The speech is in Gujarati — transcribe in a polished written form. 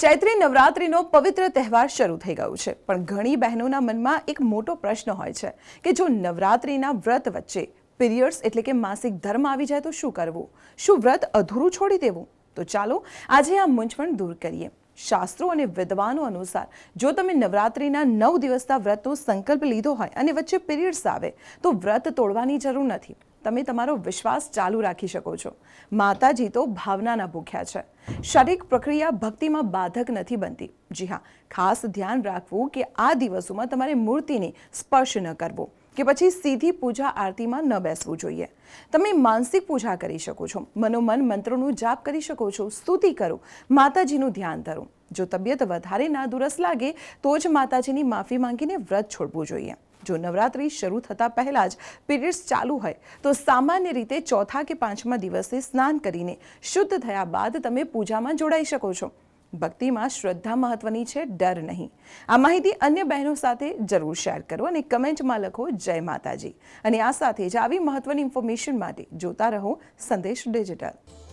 ચૈત્રી નવરાત્રિનો પવિત્ર તહેવાર શરૂ થઈ ગયો છે, પણ ઘણી બહેનોના મનમાં એક મોટો પ્રશ્ન હોય છે કે જો નવરાત્રિના વ્રત વચ્ચે પીરિયડ્સ એટલે કે માસિક ધર્મ આવી જાય તો શું કરવું? શું વ્રત અધૂરું છોડી દેવું? તો ચાલો આજે આ મૂંઝવણ દૂર કરીએ। શાસ્ત્રો અને વિદ્વાનો અનુસાર જો તમે નવરાત્રિના 9 દિવસના વ્રતનો સંકલ્પ લીધો હોય અને વચ્ચે પીરિયડ્સ આવે તો વ્રત તોડવાની જરૂર નથી। તમે તમારો વિશ્વાસ ચાલુ રાખી શકો છો। માતાજી તો ભાવનાના ભૂખ્યા છે। શારીરિક પ્રક્રિયા ભક્તિમાં બાધક નથી બનતી। જી હા, ખાસ ધ્યાન રાખવું કે આ દિવસોમાં તમારે મૂર્તિને સ્પર્શ ન કરવો કે પછી સીધી પૂજા આરતીમાં ન બેસવું જોઈએ। તમે માનસિક પૂજા કરી શકો છો, મનોમન મંત્રોનું જાપ કરી શકો છો, સ્તુતિ કરો, માતાજીનું ધ્યાન ધરો। જો તબિયત વધારે નાદુરસ્ત લાગે તો જ માતાજીની માફી માંગીને વ્રત છોડવું જોઈએ। જો નવરાત્રિ શરૂ થતાં પહેલાં જ પીરિયડ્સ ચાલુ હોય તો સામાન્ય રીતે ચોથા કે પાંચમા દિવસે સ્નાન કરીને શુદ્ધ થયા બાદ તમે પૂજામાં જોડાઈ શકો છો। ભક્તિમાં શ્રદ્ધા મહત્વની છે, ડર નહીં। આ માહિતી અન્ય બહેનો સાથે જરૂર શેર કરો અને કમેન્ટમાં લખો જય માતાજી। અને આ સાથે જ આવી મહત્વની ઇન્ફોર્મેશન માટે જોતા રહો સંદેશ ડિજિટલ।